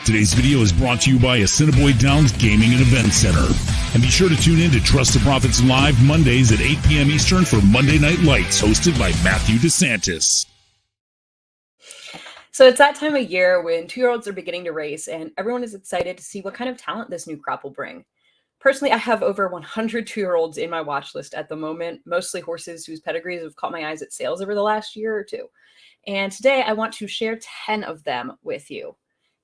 Today's video is brought to you by Assiniboia Downs Gaming and Event Center. And be sure to tune in to Trust the Profits Live Mondays at 8 p.m. Eastern for Monday Night Lights, hosted by Matthew DeSantis. So it's that time of year when 2-year-olds are beginning to race, and everyone is excited to see what kind of talent this new crop will bring. Personally, I have over 100 2-year-olds in my watch list at the moment, mostly horses whose pedigrees have caught my eyes at sales over the last year or two. And today I want to share 10 of them with you.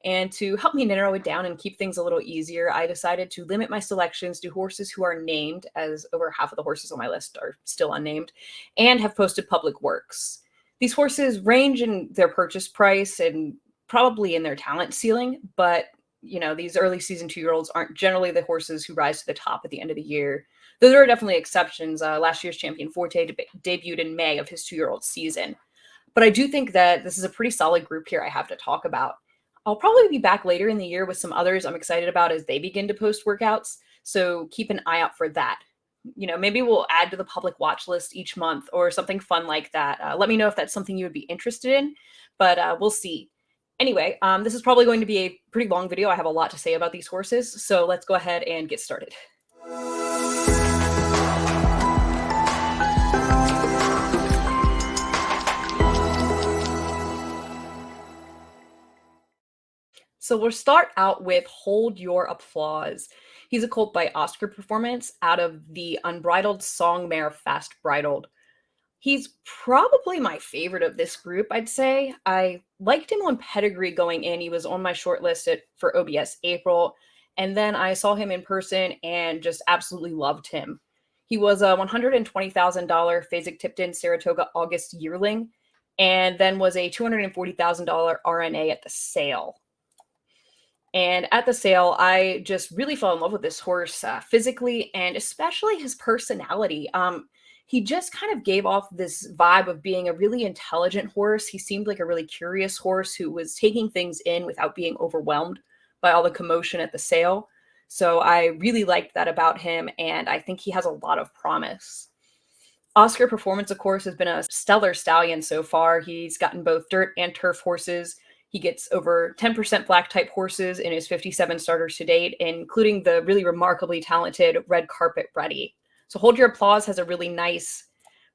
And to help me narrow it down and keep things a little easier, I decided to limit my selections to horses who are named, as over half of the horses on my list are still unnamed, and have posted public works. These horses range in their purchase price and probably in their talent ceiling, but you know, these early season 2-year-olds aren't generally the horses who rise to the top at the end of the year. Though there are definitely exceptions. Last year's champion Forte debuted in May of his 2-year-old season. But I do think that this is a pretty solid group here I have to talk about. I'll probably be back later in the year with some others I'm excited about as they begin to post workouts, so keep an eye out for that. You know, maybe we'll add to the public watch list each month or something fun like that. Let me know if that's something you would be interested in, but we'll see. Anyway, this is probably going to be a pretty long video. I have a lot to say about these horses, so let's go ahead and get started. So we'll start out with Hold Your Applause. He's a colt by Oscar Performance out of the Unbridled Song Mare Fast Bridled. He's probably my favorite of this group, I'd say. I liked him on Pedigree going in. He was on my short list for OBS April, and then I saw him in person and just absolutely loved him. He was a $120,000 Fasig-Tipton Saratoga August yearling, and then was a $240,000 RNA at the sale. And at the sale, I just really fell in love with this horse physically and especially his personality. He just kind of gave off this vibe of being a really intelligent horse. He seemed like a really curious horse who was taking things in without being overwhelmed by all the commotion at the sale. So I really liked that about him, and I think he has a lot of promise. Oscar Performance, of course, has been a stellar stallion so far. He's gotten both dirt and turf horses. He gets over 10% black type horses in his 57 starters to date, including the really remarkably talented Red Carpet Ready. So Hold Your Applause has a really nice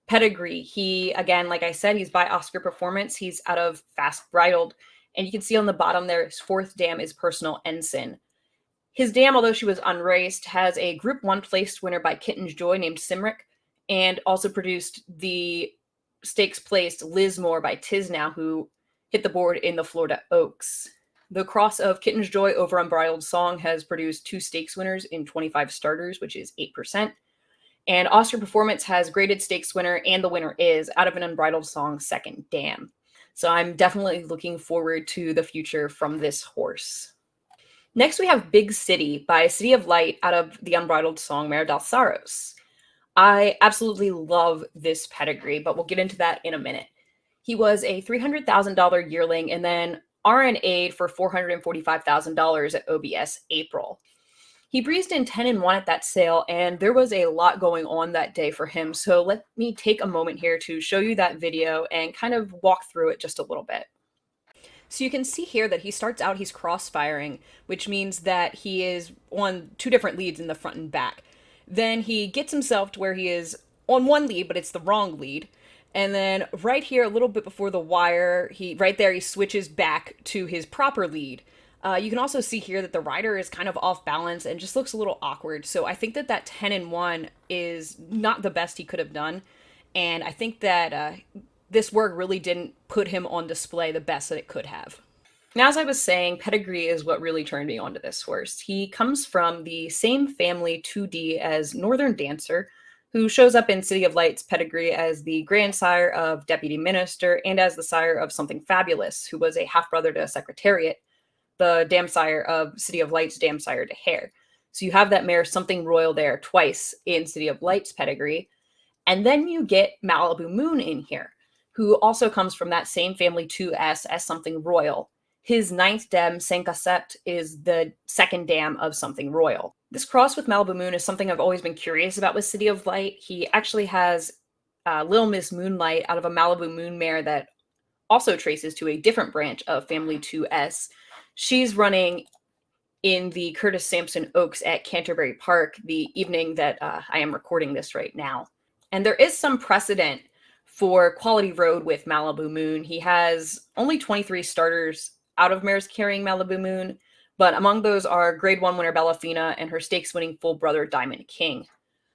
pedigree. He, again, like I said, he's by Oscar Performance. He's out of Fast Bridled. And you can see on the bottom there, his fourth dam is Personal Ensign. His dam, although she was unraced, has a Group 1 placed winner by Kitten's Joy named Simric, and also produced the stakes placed Lismore by Tisnow, who hit the board in the Florida Oaks. The cross of Kitten's Joy over Unbridled Song has produced 2 stakes winners in 25 starters, which is 8%. And Oscar Performance has graded stakes winner, and the winner is out of an Unbridled Song second dam. So I'm definitely looking forward to the future from this horse. Next, we have Big City by City of Light out of the Unbridled Song Mare Dalsaros. I absolutely love this pedigree, but we'll get into that in a minute. He was a $300,000 yearling and then RNA'd for $445,000 at OBS April. He breezed in 10-1 at that sale, and there was a lot going on that day for him. So let me take a moment here to show you that video and kind of walk through it just a little bit. So you can see here that he starts out, he's cross-firing, which means that he is on 2 different leads in the front and back. Then he gets himself to where he is on one lead, but it's the wrong lead. And then right here, a little bit before the wire, he switches back to his proper lead. You can also see here that the rider is kind of off balance and just looks a little awkward. So I think that 10-1 is not the best he could have done. And I think that this work really didn't put him on display the best that it could have. Now, as I was saying, pedigree is what really turned me onto this horse. He comes from the same family 2D as Northern Dancer, who shows up in City of Light's pedigree as the grandsire of Deputy Minister and as the sire of Something Fabulous, who was a half-brother to Secretariat, the dam sire of City of Light's dam sire to Hare. So you have that mare Something Royal there twice in City of Light's pedigree. And then you get Malibu Moon in here, who also comes from that same family 2S as Something Royal. His 9th dam, Saint-Casept, is the 2nd dam of Something Royal. This cross with Malibu Moon is something I've always been curious about with City of Light. He actually has Little Miss Moonlight out of a Malibu Moon mare that also traces to a different branch of Family 2S. She's running in the Curtis Sampson Oaks at Canterbury Park the evening that I am recording this right now. And there is some precedent for Quality Road with Malibu Moon. He has only 23 starters out of mares carrying Malibu Moon, but among those are Grade 1 winner Bellafina and her stakes-winning full brother Diamond King.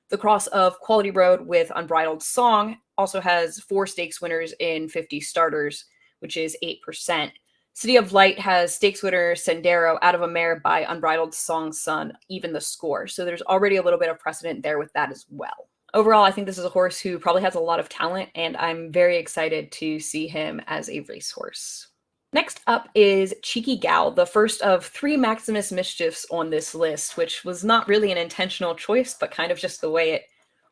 The cross of Quality Road with Unbridled Song also has 4 stakes winners in 50 starters, which is 8%. City of Light has stakes winner Sendero out of a mare by Unbridled Song's son, even the score. So there's already a little bit of precedent there with that as well. Overall, I think this is a horse who probably has a lot of talent, and I'm very excited to see him as a racehorse. Next up is Cheeky Gal, the first of 3 Maximus Mischiefs on this list, which was not really an intentional choice, but kind of just the way it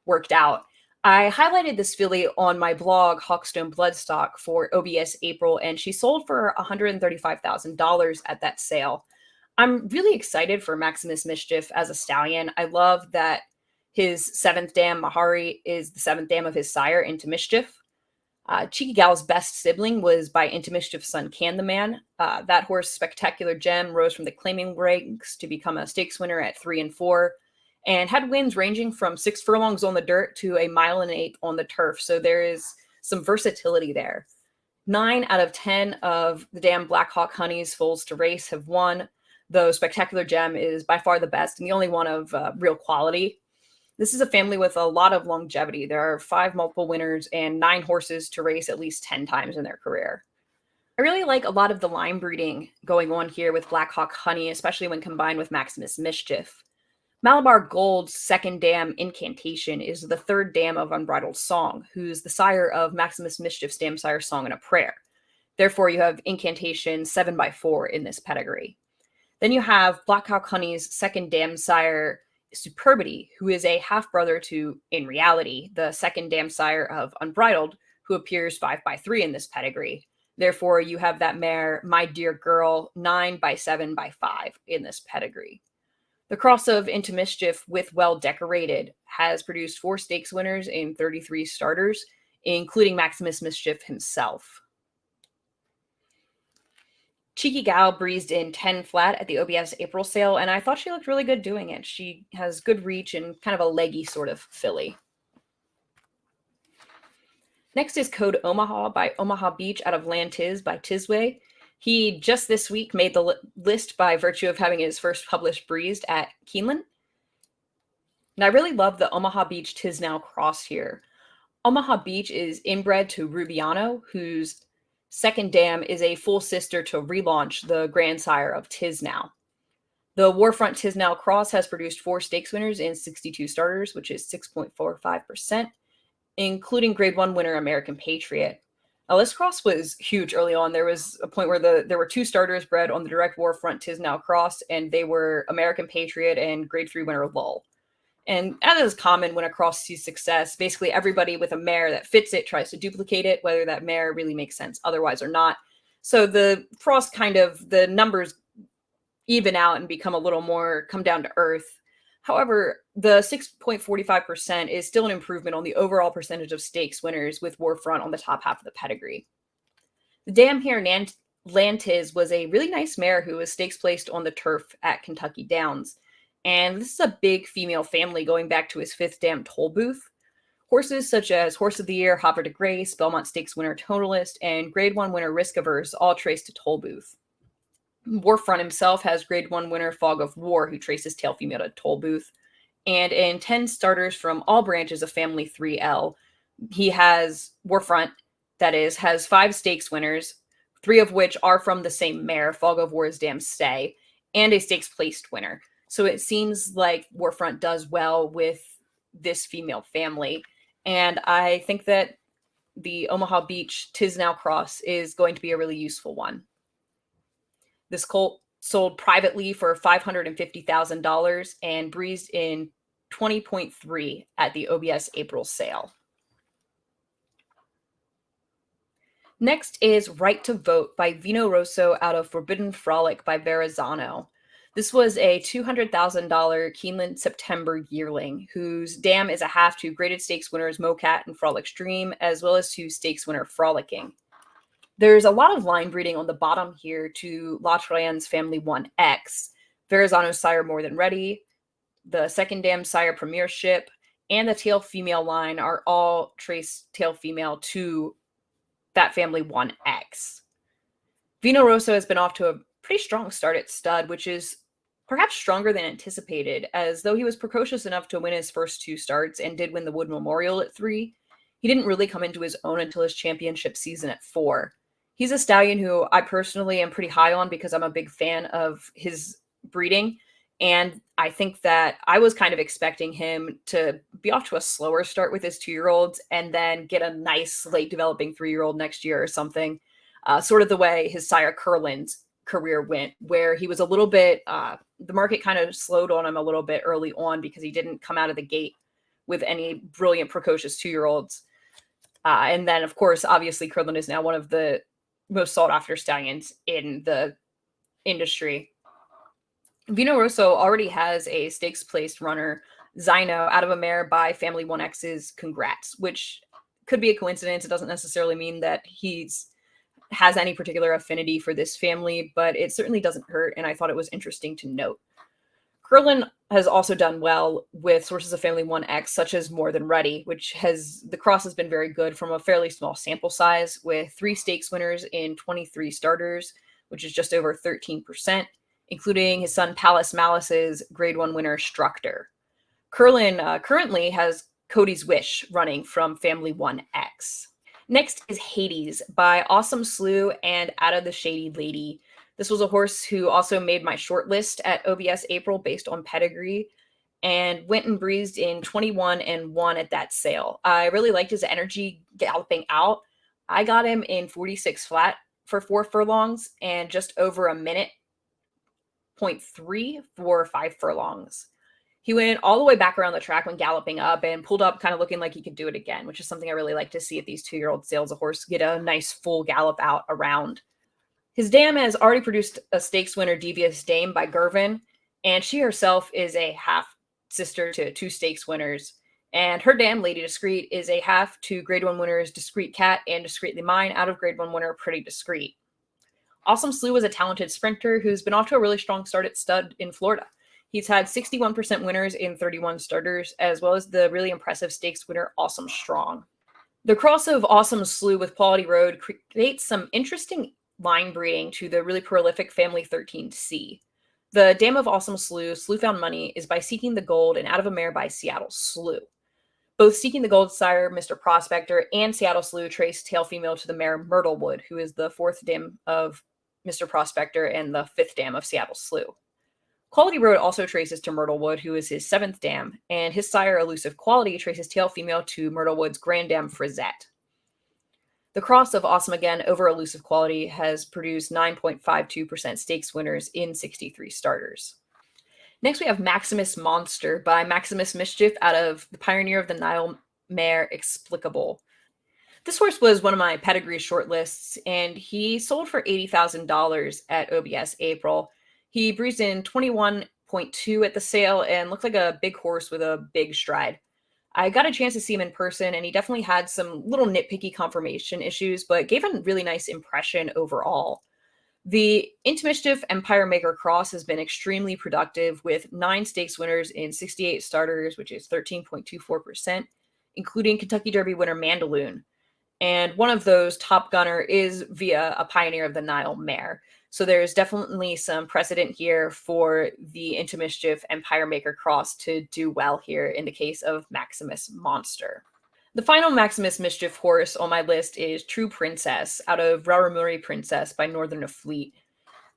worked out. I highlighted this filly on my blog, Hawkstone Bloodstock, for OBS April, and she sold for $135,000 at that sale. I'm really excited for Maximus Mischief as a stallion. I love that his 7th dam, Mahari, is the 7th dam of his sire, Into Mischief. Cheeky Gal's best sibling was by Into Mischief's son, Can the Man. That horse, Spectacular Gem, rose from the claiming ranks to become a stakes winner at 3 and 4. And had wins ranging from 6 furlongs on the dirt to a 1.8 miles on the turf. So there is some versatility there. 9 out of 10 of the damn Black Hawk Honeys foals to race have won, though Spectacular Gem is by far the best and the only one of real quality. This is a family with a lot of longevity. There are 5 multiple winners and 9 horses to race at least 10 times in their career. I really like a lot of the line breeding going on here with Black Hawk Honey, especially when combined with Maximus Mischief. Malabar Gold's 2nd dam, Incantation, is the 3rd dam of Unbridled Song, who's the sire of Maximus Mischief's dam sire Song and a Prayer. Therefore, you have Incantation 7x4 in this pedigree. Then you have Black Hawk Honey's 2nd dam sire, Superbity, who is a half-brother to, in reality, the 2nd dam sire of Unbridled, who appears 5x3 in this pedigree. Therefore, you have that mare, My Dear Girl, 9x7x5 in this pedigree. The cross of Into Mischief with Well Decorated has produced 4 stakes winners in 33 starters, including Maximus Mischief himself. Cheeky Gal breezed in 10 flat at the OBS April sale, and I thought she looked really good doing it. She has good reach and kind of a leggy sort of filly. Next is Code Omaha by Omaha Beach out of Lantiz by Tisway. He just this week made the list by virtue of having his first published breezed at Keeneland. And I really love the Omaha Beach Tisnow cross here. Omaha Beach is inbred to Rubiano, whose 2nd dam is a full sister to Relaunch, the grandsire of Tisnow. The Warfront Tisnow cross has produced 4 stakes winners in 62 starters, which is 6.45%, including Grade 1 winner American Patriot. Now, this cross was huge early on. There was a point where there were 2 starters bred on the direct Warfront Tisnow cross, and they were American Patriot and Grade 3 winner Lull. And as is common when a cross sees success, basically everybody with a mare that fits it tries to duplicate it, whether that mare really makes sense otherwise or not. So the cross the numbers even out and become a little more come down to earth. However, the 6.45% is still an improvement on the overall percentage of stakes winners with Warfront on the top half of the pedigree. The dam here, Lantiz, was a really nice mare who was stakes placed on the turf at Kentucky Downs. And this is a big female family going back to his 5th dam Toll Booth. Horses such as Horse of the Year, Hopper de Grace, Belmont Stakes winner Tonalist, and Grade 1 winner Risk Averse all trace to Toll Booth. Warfront himself has Grade 1 winner Fog of War, who traces tail female to Toll Booth. And in 10 starters from all branches of Family 3L, he has Warfront, that is, has 5 stakes winners, 3 of which are from the same mare, Fog of War's Dam Stay, and a stakes placed winner. So it seems like Warfront does well with this female family. And I think that the Omaha Beach Tisnow cross is going to be a really useful one. This colt sold privately for $550,000 and breezed in 20.3 at the OBS April sale. Next is Right to Vote by Vino Rosso out of Forbidden Frolic by Verrazano. This was a $200,000 Keeneland September yearling, whose dam is a half to graded stakes winners Mocat and Frolic Stream, as well as to stakes winner Frolicking. There's a lot of line breeding on the bottom here to La Troyenne's Family 1X, Verrazano's sire More Than Ready, the second dam sire Premiership, and the tail female line are all traced tail female to that Family 1X. Vino Rosso has been off to a pretty strong start at stud, which is perhaps stronger than anticipated, as though he was precocious enough to win his first 2 starts and did win the Wood Memorial at 3, he didn't really come into his own until his championship season at 4. He's a stallion who I personally am pretty high on because I'm a big fan of his breeding, and I think that I was kind of expecting him to be off to a slower start with his 2-year-olds and then get a nice late developing 3-year-old next year or something, sort of the way his sire Curlin's career went, where he was a little bit, the market kind of slowed on him a little bit early on because he didn't come out of the gate with any brilliant precocious 2-year-olds. And then, of course, obviously, Curlin is now one of the most sought-after stallions in the industry. Vino Rosso already has a stakes-placed runner, Zyno, out of a mare by Family 1X's Congrats, which could be a coincidence. It doesn't necessarily mean that has any particular affinity for this family, but it certainly doesn't hurt, and I thought it was interesting to note. Curlin has also done well with sources of Family 1X, such as More Than Ready, the cross has been very good from a fairly small sample size, with 3 stakes winners in 23 starters, which is just over 13%, including his son Palace Malice's Grade 1 winner, Structor. Curlin currently has Cody's Wish running from Family 1X. Next is Hades by Awesome Slew and Out of the Shady Lady. This was a horse who also made my short list at OBS April based on pedigree and went and breezed in 21 and 1 at that sale. I really liked his energy galloping out. I got him in 46 flat for 4 furlongs and just over a minute, 0.3 for 5 furlongs. He went all the way back around the track when galloping up and pulled up kind of looking like he could do it again, which is something I really like to see at these 2-year-old sales. A horse get a nice full gallop out around. His dam has already produced a stakes winner, Devious Dame by Gervin, and she herself is a half sister to 2 stakes winners. And her dam, Lady Discreet, is a half to Grade 1 winners Discreet Cat and Discreetly Mine, out of Grade 1 winner Pretty Discreet. Awesome Slew is a talented sprinter who's been off to a really strong start at stud in Florida. He's had 61% winners in 31 starters, as well as the really impressive stakes winner, Awesome Strong. The cross of Awesome Slew with Quality Road creates some interesting line breeding to the really prolific Family 13C. The dam of Awesome Slew, Slew Found Money, is by Seeking the Gold and Out of a Mare by Seattle Slew. Both Seeking the Gold sire, Mr. Prospector, and Seattle Slew trace tail female to the mare Myrtlewood, who is the 4th dam of Mr. Prospector and the 5th dam of Seattle Slew. Quality Road also traces to Myrtlewood, who is his 7th dam, and his sire, Elusive Quality, traces tail female to Myrtlewood's grand dam Frisette. The cross of Awesome Again over Elusive Quality has produced 9.52% stakes winners in 63 starters. Next, we have Maximus Monster by Maximus Mischief out of the Pioneer of the Nile mare Explicable. This horse was one of my pedigree shortlists, and he sold for $80,000 at OBS April. He breezed in 21.2 at the sale and looked like a big horse with a big stride. I got a chance to see him in person, and he definitely had some little nitpicky conformation issues, but gave a really nice impression overall. The Into Mischief Empire Maker Cross has been extremely productive, with 9 stakes winners in 68 starters, which is 13.24%, including Kentucky Derby winner Mandaloon. And one of those top gunner is via a Pioneer of the Nile mare. So there's definitely some precedent here for the Into Mischief Empire Maker Cross to do well here in the case of Maximus Monster. The final Maximus Mischief horse on my list is True Princess out of Raramuri Princess by Northern Fleet.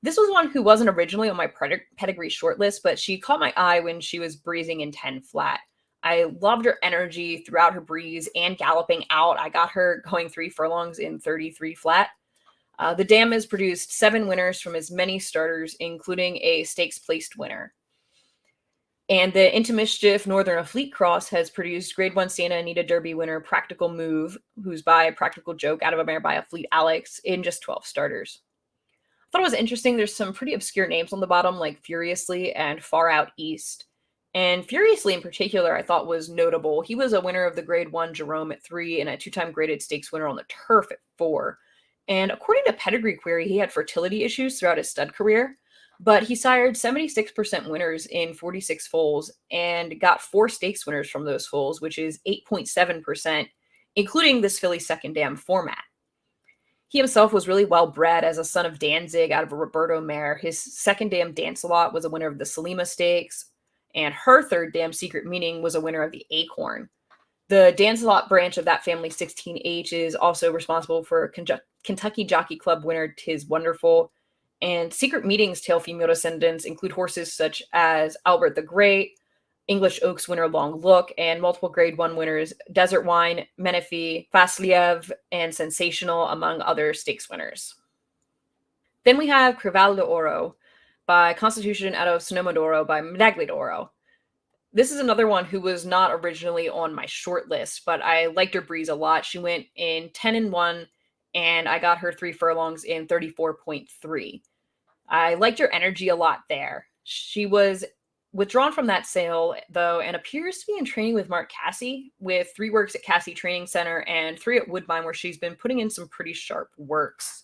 This was one who wasn't originally on my pedigree shortlist, but she caught my eye when she was breezing in 10 flat. I loved her energy throughout her breeze and galloping out. I got her going 3 furlongs in 33 flat. The dam has produced 7 winners from as many starters, including a stakes-placed winner. And the Into Mischief Northern Fleet Cross has produced Grade 1 Santa Anita Derby winner Practical Move, who's by Practical Joke out of a mare by a Fleet Alex, in just 12 starters. I thought it was interesting. There's some pretty obscure names on the bottom, like Furiously and Far Out East. And Furiously in particular, I thought was notable. He was a winner of the Grade 1 Jerome at 3 and a 2-time graded stakes winner on the turf at 4. And according to Pedigree Query, he had fertility issues throughout his stud career, but he sired 76% winners in 46 foals and got 4 stakes winners from those foals, which is 8.7%, including this filly second dam format. He himself was really well bred as a son of Danzig out of a Roberto mare. His second dam Dancelot was a winner of the Salima Stakes, and her third dam Secret Meaning was a winner of the Acorn. The Dancelot branch of that family 16H is also responsible for Kentucky Jockey Club winner Tis Wonderful. And Secret Meeting's tail female descendants include horses such as Albert the Great, English Oaks winner Long Look, and multiple Grade 1 winners Desert Wine, Menifee, Vasiliev, and Sensational, among other stakes winners. Then we have Crevallo Oro by Constitution out of Sonoma d'Oro by Medaglia d'Oro. This is another one who was not originally on my short list, but I liked her breeze a lot. She went in 10-1, and I got her 3 furlongs in 34.3. I liked her energy a lot there. She was withdrawn from that sale, though, and appears to be in training with Mark Cassie, with 3 works at Cassie Training Center and 3 at Woodbine, where she's been putting in some pretty sharp works.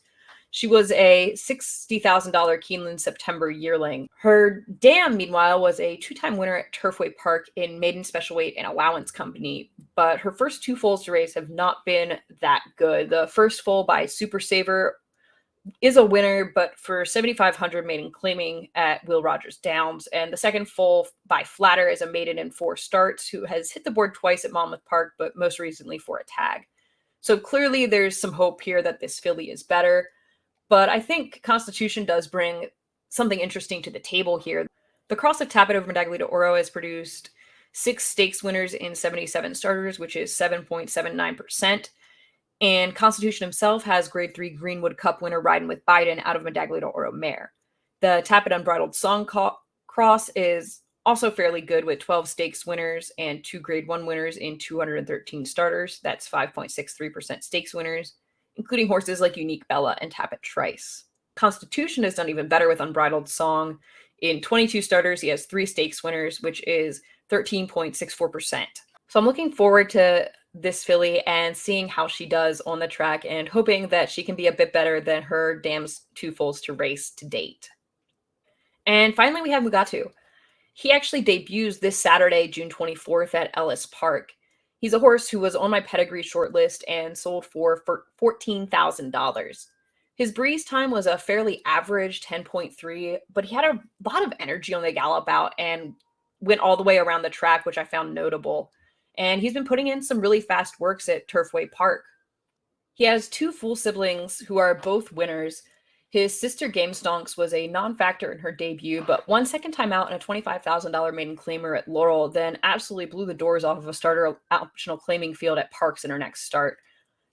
She was a $60,000 Keeneland September yearling. Her dam, meanwhile, was a 2-time winner at Turfway Park in maiden special weight and allowance company, but her first 2 foals to race have not been that good. The first foal by Super Saver is a winner, but for 7,500 maiden claiming at Will Rogers Downs. And the second foal by Flatter is a maiden in 4 starts who has hit the board twice at Monmouth Park, but most recently for a tag. So clearly there's some hope here that this filly is better. But I think Constitution does bring something interesting to the table here. The cross of Tapit over Medaglia d'Oro has produced 6 stakes winners in 77 starters, which is 7.79%. And Constitution himself has Grade 3 Greenwood Cup winner riding with Biden out of Medaglia d'Oro mare. The Tapit Unbridled Song cross is also fairly good with 12 stakes winners and 2 Grade 1 winners in 213 starters. That's 5.63% stakes winners, including horses like Unique Bella and Tapit Trice. Constitution has done even better with Unbridled Song. In 22 starters, he has 3 stakes winners, which is 13.64%. So I'm looking forward to this filly and seeing how she does on the track and hoping that she can be a bit better than her dam's 2 foals to race to date. And finally, we have Bugattu. He actually debuts this Saturday, June 24th at Ellis Park. He's a horse who was on my Pedigree shortlist and sold for $14,000. His breeze time was a fairly average 10.3, but he had a lot of energy on the gallop out and went all the way around the track, which I found notable. And he's been putting in some really fast works at Turfway Park. He has 2 full siblings who are both winners. His sister Game Stonks was a non-factor in her debut, but won second time out in a $25,000 maiden claimer at Laurel, then absolutely blew the doors off of a starter optional claiming field at Parks in her next start.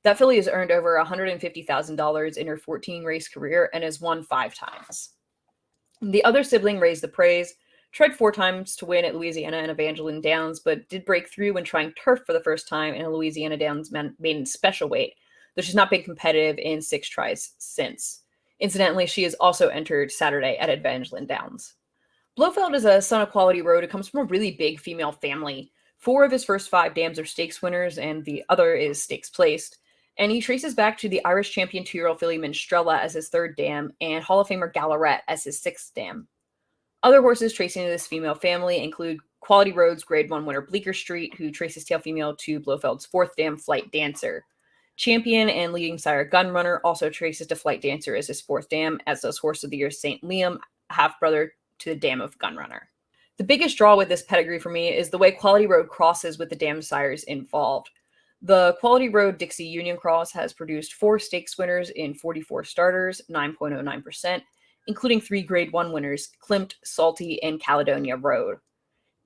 That filly has earned over $150,000 in her 14-race career and has won 5 times. The other sibling raised the praise, tried 4 times to win at Louisiana and Evangeline Downs, but did break through when trying turf for the first time in a Louisiana Downs maiden special weight, though she's not been competitive in 6 tries since. Incidentally, she is also entered Saturday at Evangeline Downs. Blofeld is a son of Quality Road who comes from a really big female family. 4 of his first 5 dams are stakes winners, and the other is stakes placed. And he traces back to the Irish champion 2-year-old filly Minstrella as his 3rd dam, and Hall of Famer Gallarette as his 6th dam. Other horses tracing to this female family include Quality Road's Grade 1 winner Bleecker Street, who traces tail female to Blofeld's 4th dam Flight Dancer. Champion and leading sire Gunrunner also traces to Flight Dancer as his 4th dam, as does Horse of the Year St. Liam, half-brother to the dam of Gunrunner. The biggest draw with this pedigree for me is the way Quality Road crosses with the dam sires involved. The Quality Road Dixie Union Cross has produced 4 stakes winners in 44 starters, 9.09%, including 3 Grade 1 winners, Klimt, Salty, and Caledonia Road.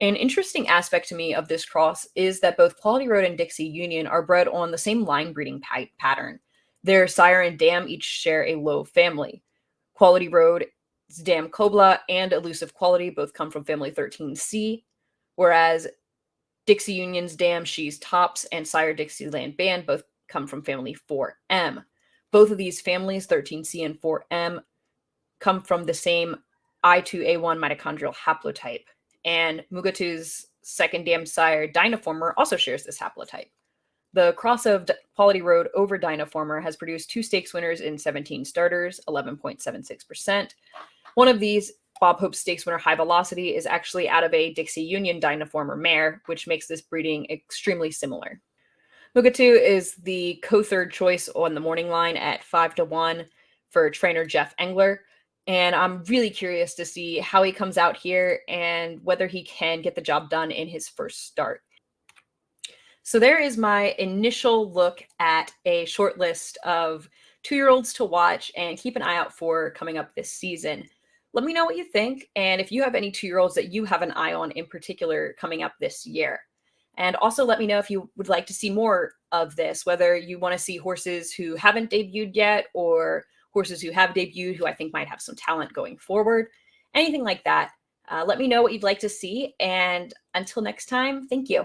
An interesting aspect to me of this cross is that both Quality Road and Dixie Union are bred on the same line breeding pattern. Their sire and dam each share a low family. Quality Road's dam Kobla and Elusive Quality both come from family 13C, whereas Dixie Union's dam She's Tops and sire Dixieland Band both come from family 4M. Both of these families, 13C and 4M, come from the same I2A1 mitochondrial haplotype. And Bugattu's second dam sire, Dynaformer, also shares this haplotype. The cross of Quality Road over Dynaformer has produced 2 stakes winners in 17 starters, 11.76%. One of these, Bob Hope's stakes winner High Velocity, is actually out of a Dixie Union Dynaformer mare, which makes this breeding extremely similar. Bugattu is the co-third choice on the morning line at 5-1 for trainer Jeff Engler. And I'm really curious to see how he comes out here and whether he can get the job done in his first start. So there is my initial look at a short list of 2-year-olds to watch and keep an eye out for coming up this season. Let me know what you think, and if you have any 2-year-olds that you have an eye on in particular coming up this year. And also let me know if you would like to see more of this, whether you want to see horses who haven't debuted yet or horses who have debuted who I think might have some talent going forward. Anything like that. Let me know what you'd like to see, and until next time, thank you.